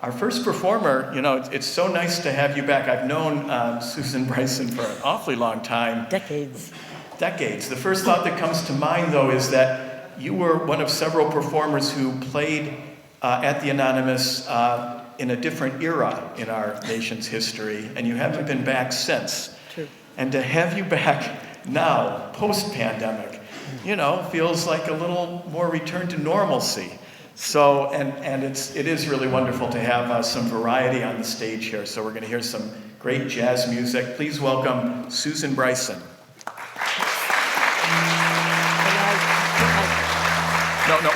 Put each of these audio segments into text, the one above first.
Our first performer, it's so nice to have you back. I've known Susan Bryson for an awfully long time. Decades. The first thought that comes to mind, though, is that you were one of several performers who played at the Anonymous in a different era in our nation's history, and you haven't been back since. True. And to have you back now, post-pandemic, feels like a little more return to normalcy. So, and it is really wonderful to have some variety on the stage here. So we're going to hear some great jazz music. Please welcome Susan Bryson. No.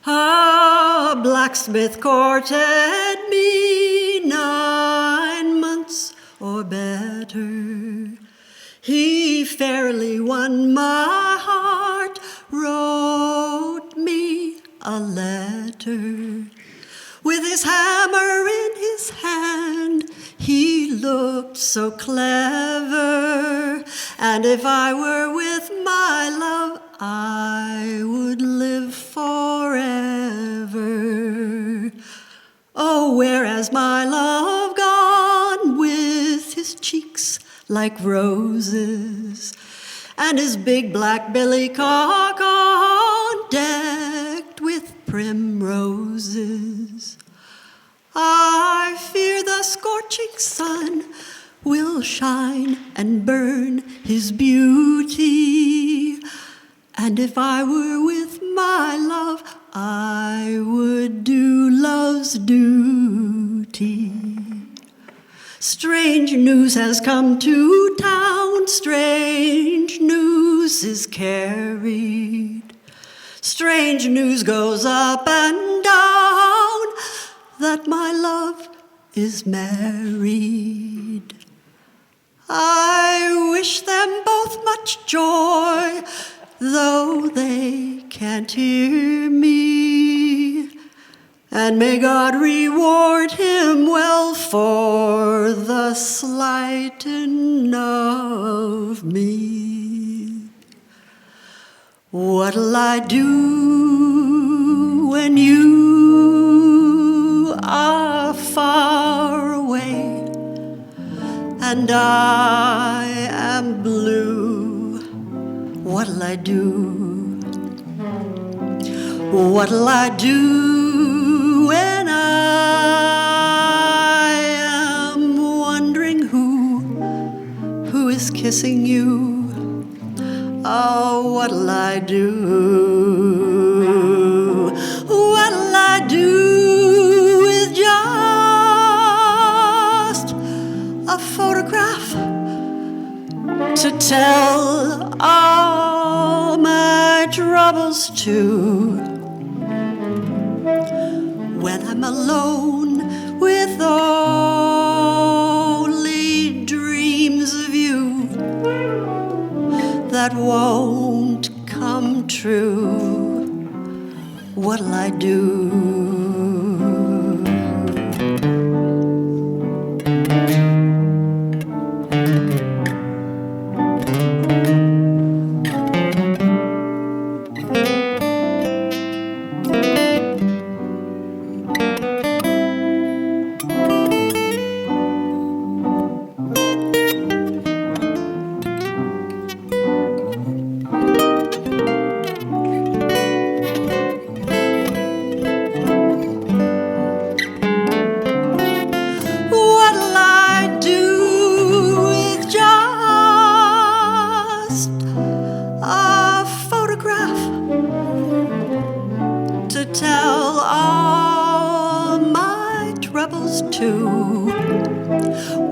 A blacksmith courted me 9 months or better. He fairly won my heart, wrote me a letter. With his hammer in his hand, he looked so clever. And if I were with my love, I would live forever. Oh, where has my love gone with his cheeks like roses and his big black billy cock on decked with primroses? I fear the scorching sun will shine and burn his beauty. And if I were with my love, I would do love's duty. Strange news has come to town, strange news is carried. Strange news goes up and down that my love is married. I wish them both much joy, though they can't hear me. And may God reward him well for the slighting of me. What'll I do when you are far away and I am blue? What'll I do? What'll I do when I am wondering who is kissing you? Oh, what'll I do? What'll I do with just a photograph to tell all my troubles to? When I'm alone with only dreams of you that won't come true, what'll I do?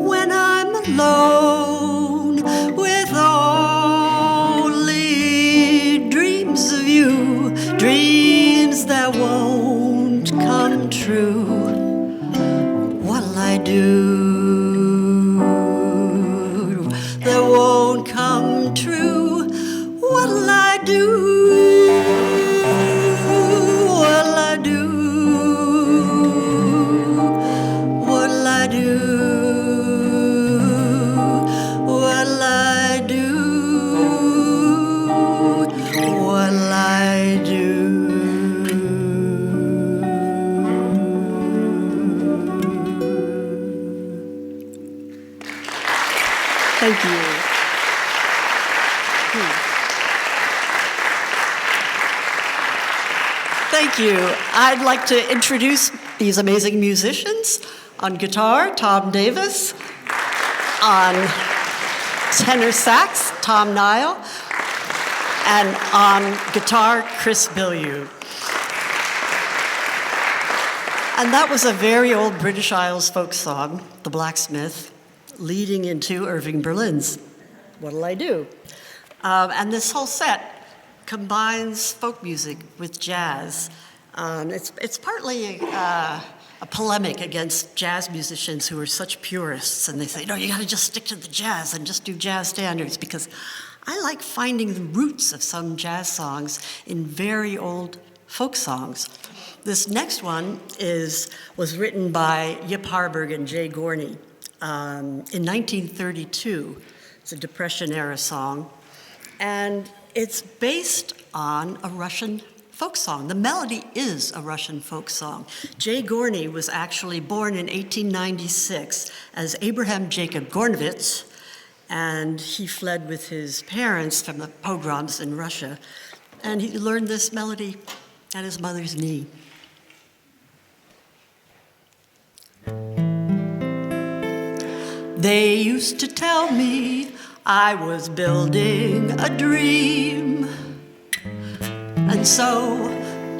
When I'm alone with only dreams of you, dreams that won't come true, what'll I do? That won't come true, what'll I do? What Thank you. I'd like to introduce these amazing musicians. On guitar, Tom Davis. On tenor sax, Tom Nyul. And on guitar, Chris Billiau. And that was a very old British Isles folk song, The Blacksmith, leading into Irving Berlin's What'll I Do? And this whole set combines folk music with jazz. It's partly a polemic against jazz musicians who are such purists, and they say, no, you gotta just stick to the jazz and just do jazz standards, because I like finding the roots of some jazz songs in very old folk songs. This next one was written by Yip Harburg and Jay Gorney in 1932. It's a Depression-era song, and it's based on a Russian folk song. The melody is a Russian folk song. Jay Gorney was actually born in 1896 as Abraham Jacob Gornovitz, and he fled with his parents from the pogroms in Russia, and he learned this melody at his mother's knee. They used to tell me I was building a dream, and so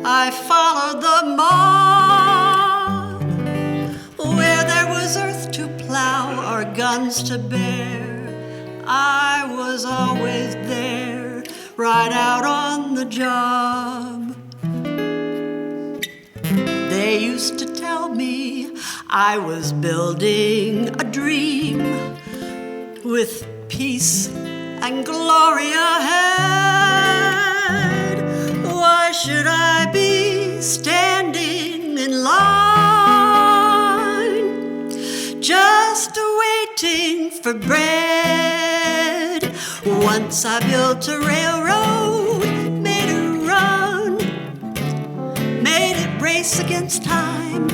I followed the mob. Where there was earth to plow or guns to bear, I was always there, right out on the job. They used to tell me I was building a dream with peace and glory ahead. Why should I be standing in line, just waiting for bread? Once I built a railroad, made it run, made it race against time.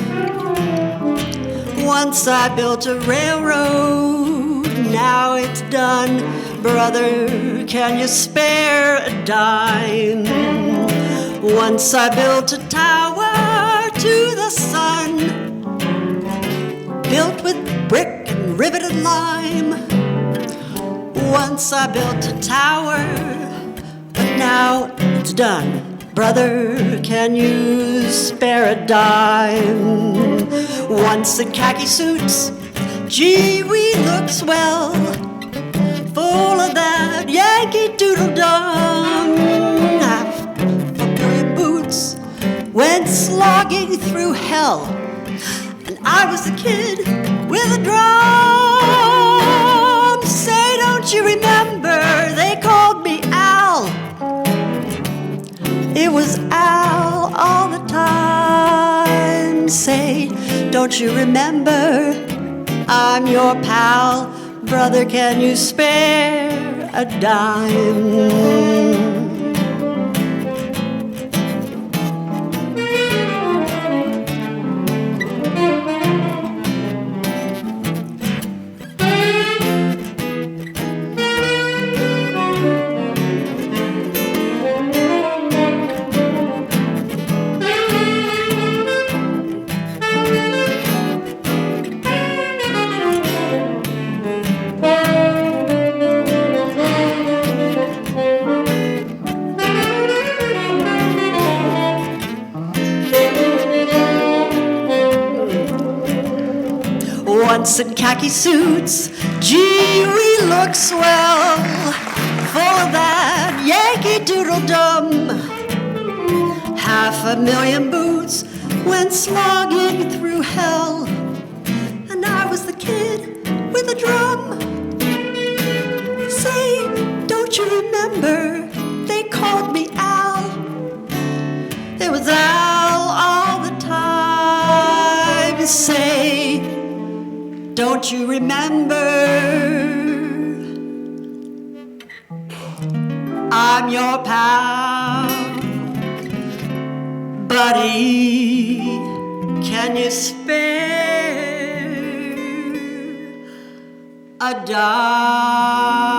Once I built a railroad, now it's done. Brother, can you spare a dime? Once I built a tower to the sun, built with brick and riveted lime. Once I built a tower, but now it's done. Brother, can you spare a dime? Once in khaki suits, gee, we look swell, full of that Yankee Doodle-Dum. Half a million boots went slogging through hell, and I was a kid with a drum. Say, don't you remember, they called me Al. It was Al all the time. Say, don't you remember, I'm your pal. Brother, can you spare a dime? Once in khaki suits, gee, we look swell, full of that Yankee Doodle-Dum. Half a million boots went slogging through hell, and I was the kid with a drum. Say, don't you remember, they called me Al. It was Al all the time. Say, don't you remember, I'm your pal. Buddy, can you spare a dime?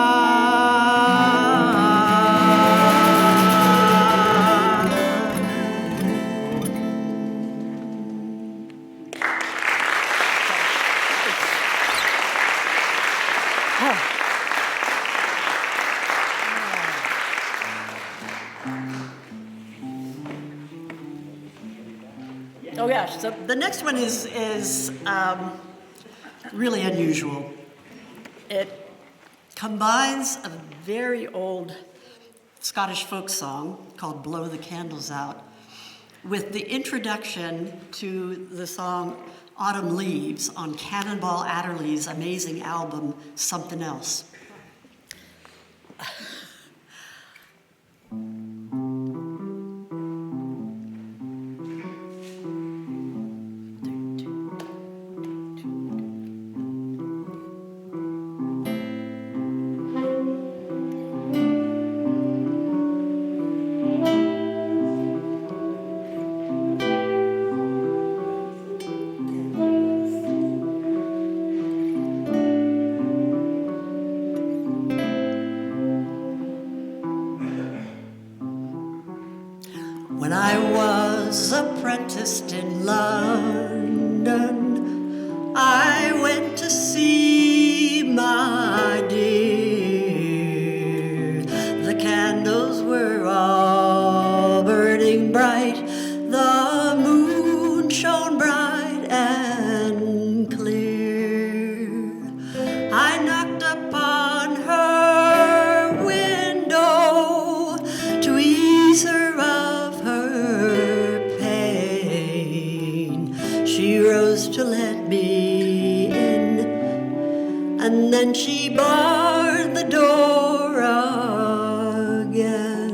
Oh gosh, so the next one is really unusual. It combines a very old Scottish folk song called Blow the Candles Out with the introduction to the song Autumn Leaves on Cannonball Adderley's amazing album, Something Else. When I was apprenticed in London, I went to see my dear. The candles were all burning bright, the moon shone bright and clear. I knocked upon her window to ease her of her pain. She rose to let me in, and then she barred the door again.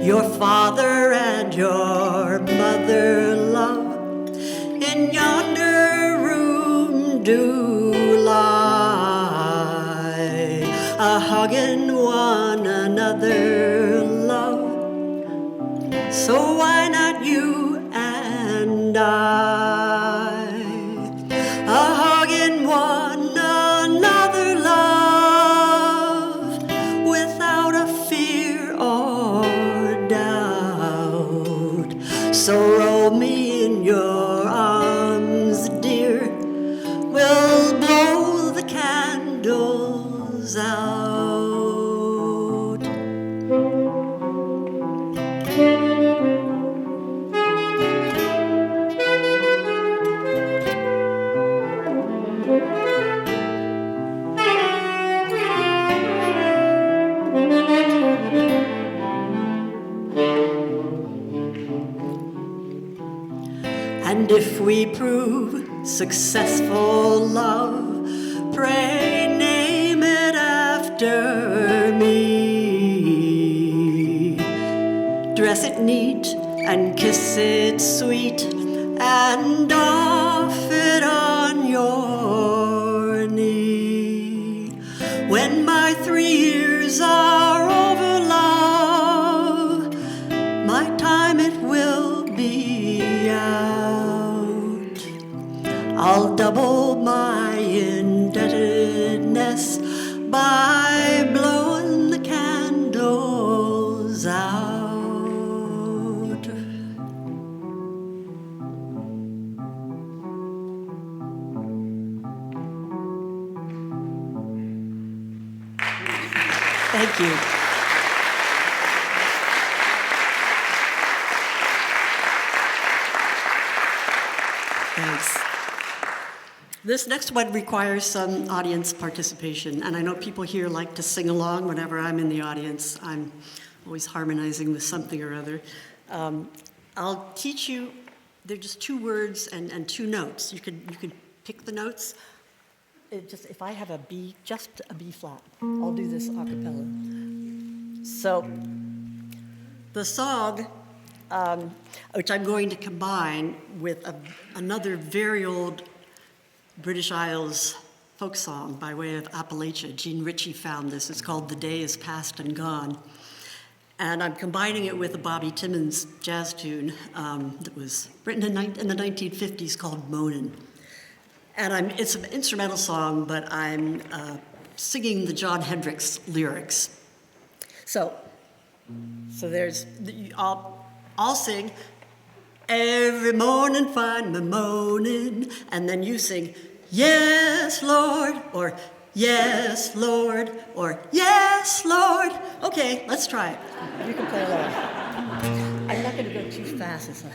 Your father and your mother, love, in yonder room do lie, a-hugging one another, love. So why not you and I, a-hugging one another, love, without a fear or doubt. So roll me in your arms, dear. We'll blow the candles out. And if we prove successful, love, pray name it after me. Dress it neat and kiss it sweet and doff it on your knee. When my 3 years are over, love, my time it will be out. I'll double my indebtedness by blowing the candles out. Thank you. Thanks. This next one requires some audience participation, and I know people here like to sing along whenever I'm in the audience. I'm always harmonizing with something or other. I'll teach you, they're just 2 words and 2 notes. You could pick the notes. If I have a B, just a B flat, I'll do this a cappella. So the song, which I'm going to combine with another very old British Isles folk song by way of Appalachia. Jean Ritchie found this. It's called The Day Is Past and Gone. And I'm combining it with a Bobby Timmons jazz tune that was written in the 1950s called Moanin'. And it's an instrumental song, but I'm singing the Jon Hendricks lyrics. So there's, I'll sing, every morning find me moaning, and then you sing, yes, Lord, or yes, Lord, or yes, Lord. Okay, let's try it. You can play along. I'm not going to go too fast.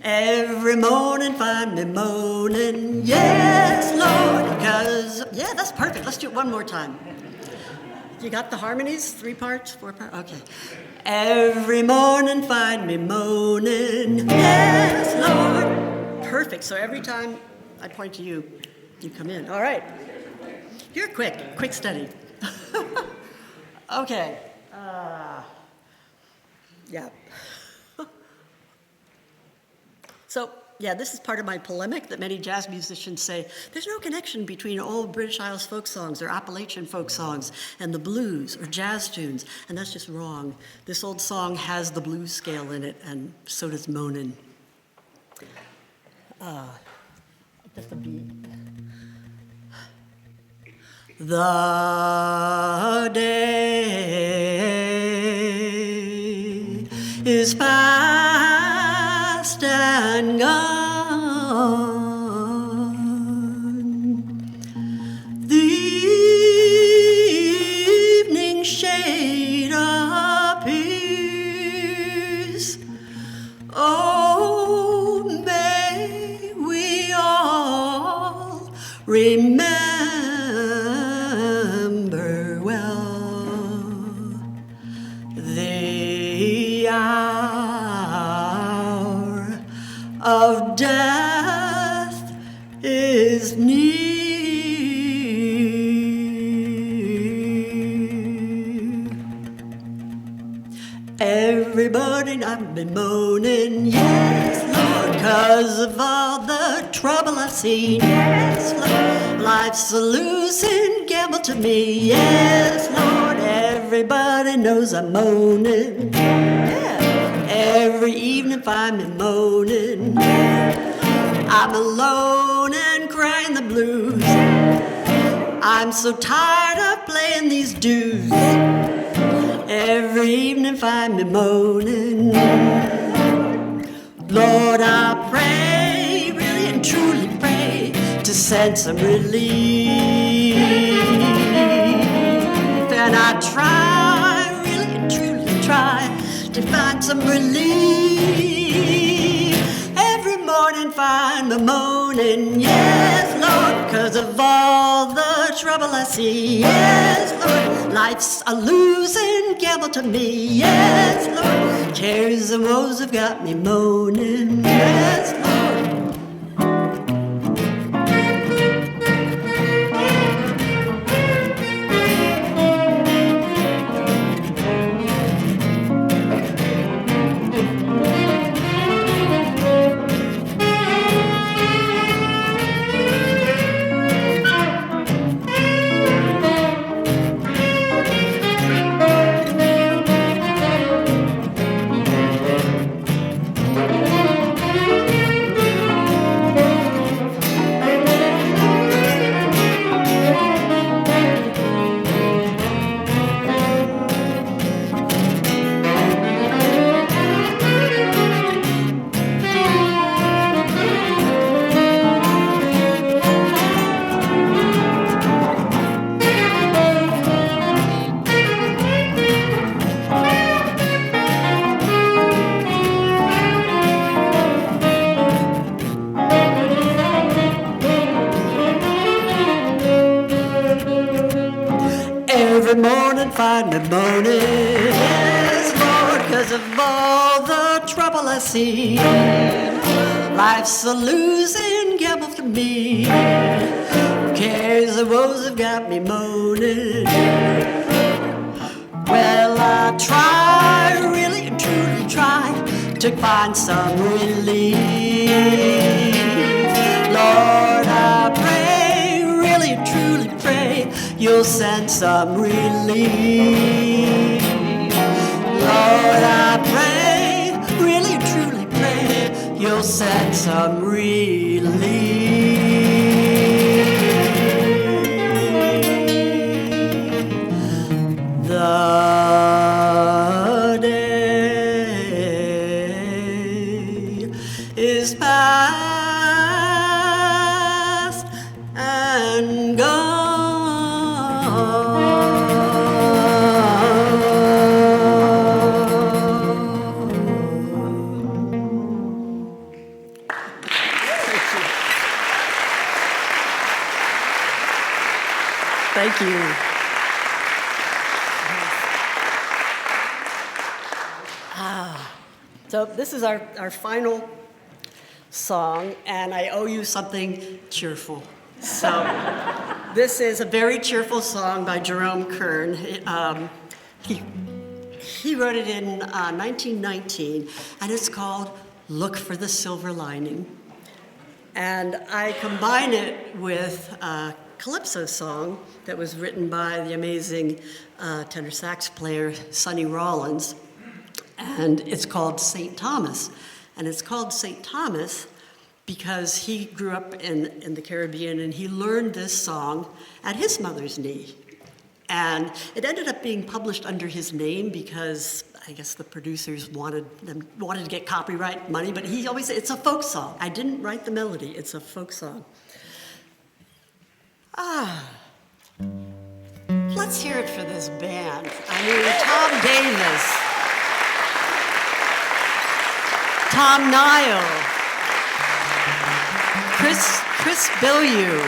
Every morning find me moaning, yes, Lord, because, yeah, that's perfect. Let's do it one more time. You got the harmonies? 3 parts, 4 parts? Okay. Every morning find me moaning, yes, Lord. Perfect. So every time I point to you, you come in. All right. You're quick study. Okay. Yeah. So, yeah, this is part of my polemic that many jazz musicians say, there's no connection between old British Isles folk songs or Appalachian folk songs and the blues or jazz tunes, and that's just wrong. This old song has the blues scale in it, and so does moanin'. Just a beat. The day is past and gone. The evening shade appears. Oh, may we all remember well the hour of death is near. Everybody, I've been moaning, yes, Lord, 'cause of all the trouble I've seen. Yes, Lord, life's a losing gamble to me. Yes, Lord, everybody knows I'm moaning. Yeah. Every evening find me moaning. I'm alone and crying the blues. I'm so tired of playing these dues. Every evening find me moaning. Lord, I pray, really and truly pray, to send some relief. And I try, really and truly try, to find some relief. Every morning find me moaning, yes, Lord, 'cause of all the trouble I see. Yes, Lord, life's a losing gamble to me. Yes, Lord, cares and woes have got me moaning. Yes, Lord. Every morning find me moaning, yes, Lord, 'cause of all the trouble I see. Life's a losing gamble for me. Cares and woes have got me moaning. Well, I try, really and truly try, to find some relief. Lord, I pray, really and truly pray, you'll send some relief. Lord, I pray, really and truly pray, you'll send some relief. The So this is our final song, and I owe you something cheerful. So this is a very cheerful song by Jerome Kern. He wrote it in 1919, and it's called Look for the Silver Lining. And I combine it with a calypso song that was written by the amazing tenor sax player Sonny Rollins. And it's called St. Thomas. And it's called St. Thomas because he grew up in the Caribbean and he learned this song at his mother's knee. And it ended up being published under his name because I guess the producers wanted to get copyright money, but he always said, it's a folk song. I didn't write the melody, it's a folk song. Let's hear it for this band. Tom Davis. Tom Nyul, Chris Billiau.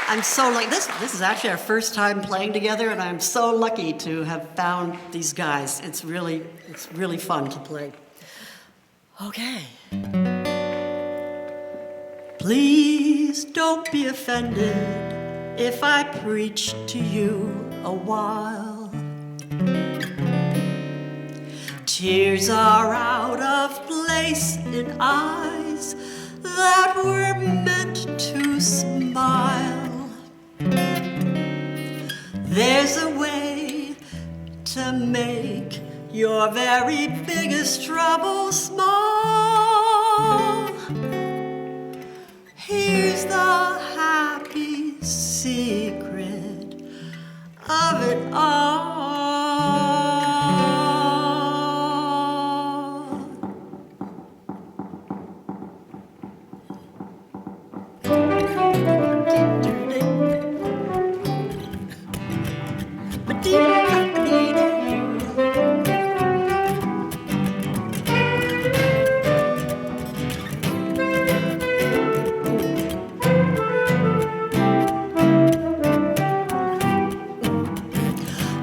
I'm so lucky. This is actually our first time playing together, and I'm so lucky to have found these guys. It's really fun to play. Okay. Please don't be offended if I preach to you a while. Tears are out of place in eyes that were meant to smile. There's a way to make your very biggest trouble small. Here's the happy secret of it all.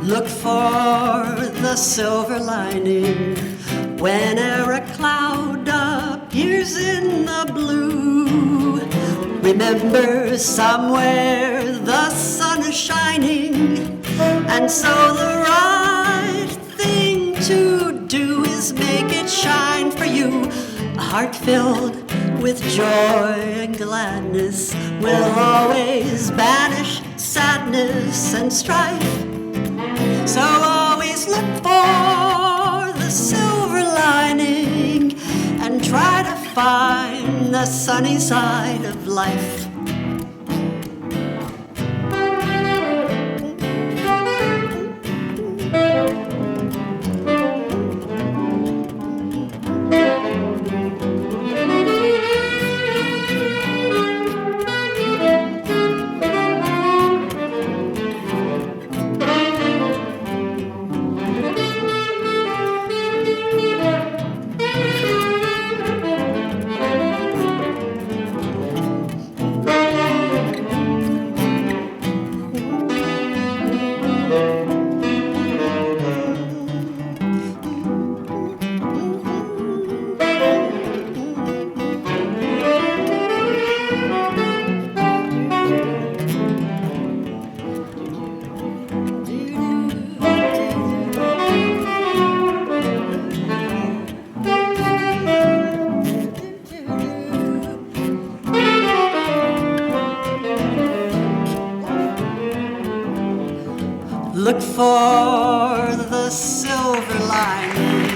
Look for the silver lining whenever a cloud appears in the blue. Remember, somewhere the sun is shining, and so the right thing to do is make it shine for you. A heart filled with joy and gladness will always banish sadness and strife. So always look for the silver lining and try to find the sunny side of life. Look for the silver lining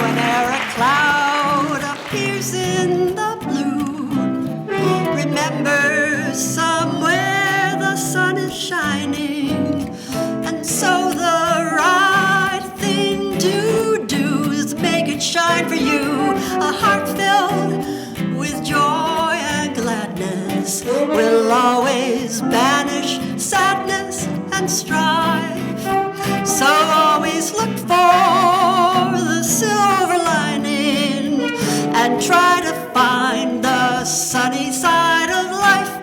whenever a cloud appears in the blue. Remember, somewhere the sun is shining, and so the right thing to do is make it shine for you. A heart filled with joy and gladness will always banish sadness and strife. So always look for the silver lining and try to find the sunny side of life.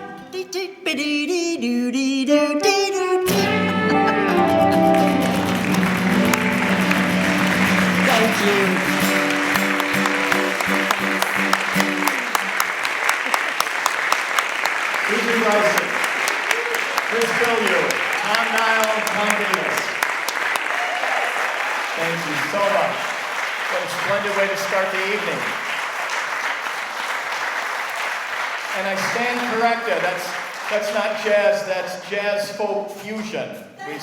Susie Bryson, Chris Billiau, Tom Nyul, Tom Davis. Thank you so much. What a splendid way to start the evening. And I stand corrected. That's not jazz, that's jazz folk fusion. We